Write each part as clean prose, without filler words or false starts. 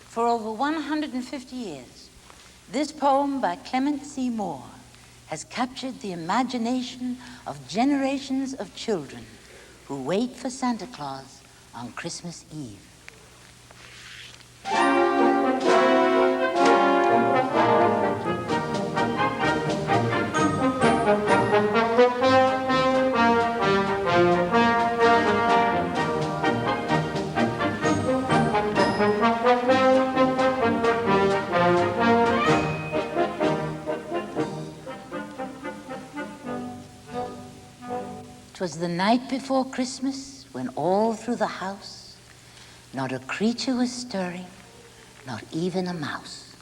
For over 150 years, this poem by Clement C. Moore has captured the imagination of generations of children who wait for Santa Claus on Christmas Eve. 'Twas the night before Christmas, when all through the house not a creature was stirring, not even a mouse.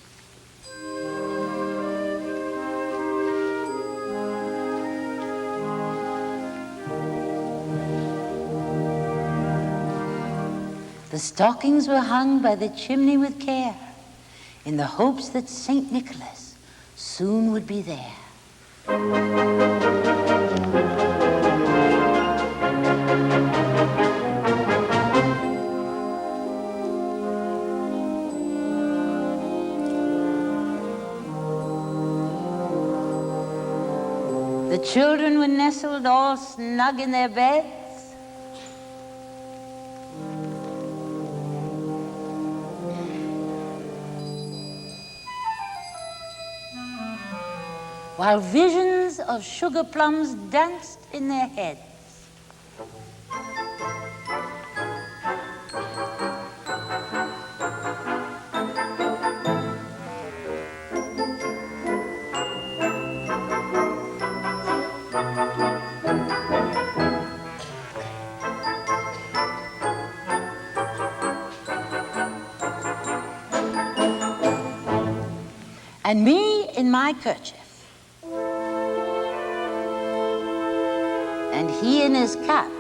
The stockings were hung by the chimney with care, in the hopes that St. Nicholas soon would be there. The children were nestled all snug in their beds, while visions of sugar plums danced in their heads. And me in my kerchief, and he in his cap,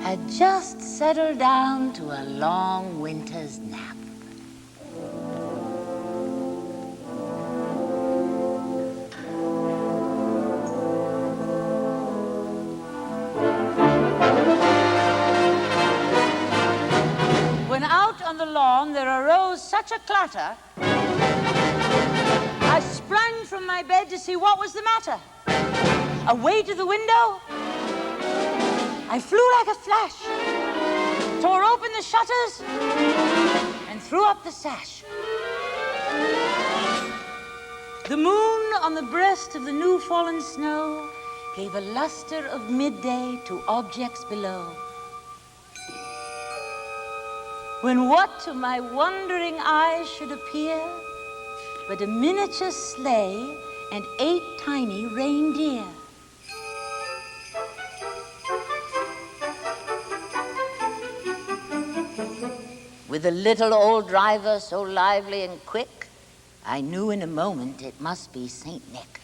had just settled down to a long winter's nap. When out on the lawn there arose such a clatter, I sprang from my bed to see what was the matter. Away to the window, I flew like a flash, tore open the shutters, and threw up the sash. The moon on the breast of the new fallen snow gave a luster of midday to objects below. When what to my wondering eyes should appear but a miniature sleigh and 8 tiny reindeer. With a little old driver so lively and quick, I knew in a moment it must be Saint Nick.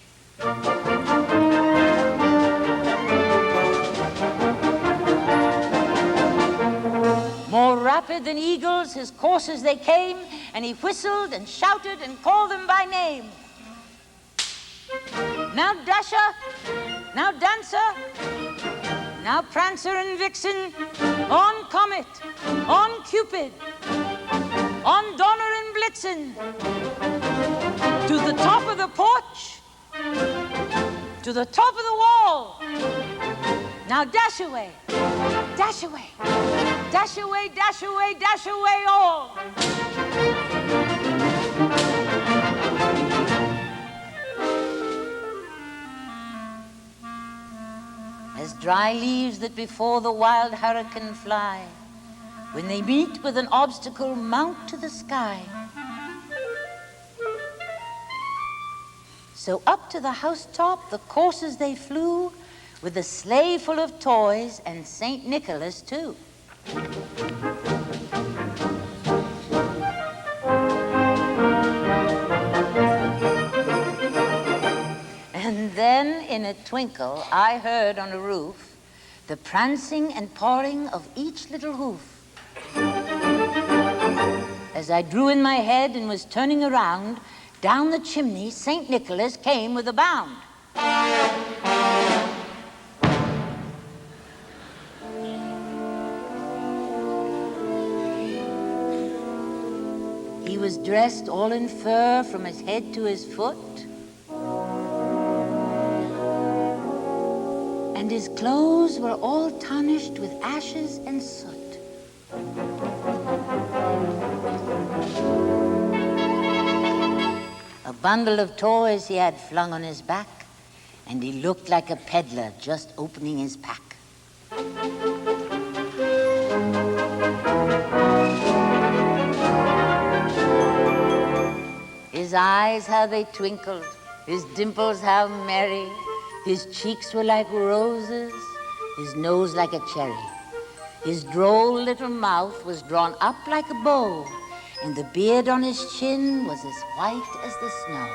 More rapid than eagles, his coursers they came, and he whistled and shouted and called them by name. Now Dasher, now Dancer, now Prancer and Vixen, on Comet, on Cupid, on Donner and Blitzen, to the top of the porch, to the top of the wall. Now dash away, dash away, dash away, dash away, dash away all. As dry leaves that before the wild hurricane fly, when they meet with an obstacle, mount to the sky. So up to the housetop the coursers they flew, with a sleigh full of toys and St. Nicholas too. And then in a twinkle I heard on the roof the prancing and pawing of each little hoof. As I drew in my head and was turning around, down the chimney St. Nicholas came with a bound. was dressed all in fur from his head to his foot, and his clothes were all tarnished with ashes and soot. A bundle of toys he had flung on his back, and he looked like a peddler just opening his pack. His eyes, how they twinkled, his dimples, how merry. His cheeks were like roses, his nose like a cherry. His droll little mouth was drawn up like a bow, and the beard on his chin was as white as the snow.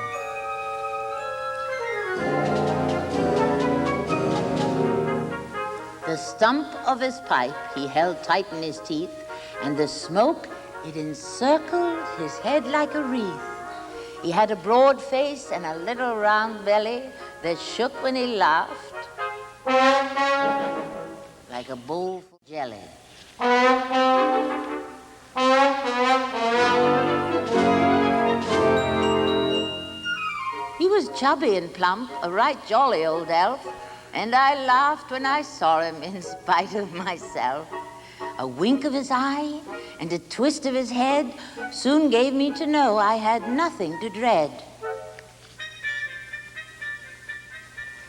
The stump of his pipe he held tight in his teeth, and the smoke, it encircled his head like a wreath. He had a broad face and a little round belly that shook when he laughed like a bowl full of jelly. He was chubby and plump, a right jolly old elf, and I laughed when I saw him in spite of myself. A wink of his eye and a twist of his head soon gave me to know I had nothing to dread.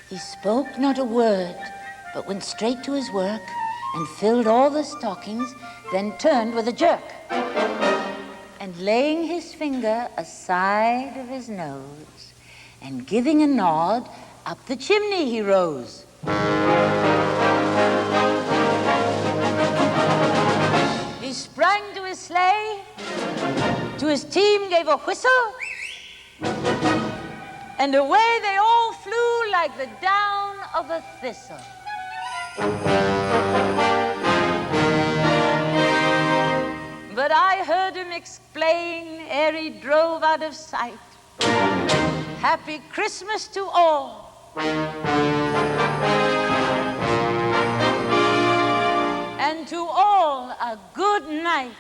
He spoke not a word, but went straight to his work and filled all the stockings, then turned with a jerk. And laying his finger aside of his nose and giving a nod, up the chimney he rose. He sprang to his sleigh, to his team gave a whistle, and away they all flew like the down of a thistle. But I heard him explain ere he drove out of sight, Happy Christmas to all, and to all a good night.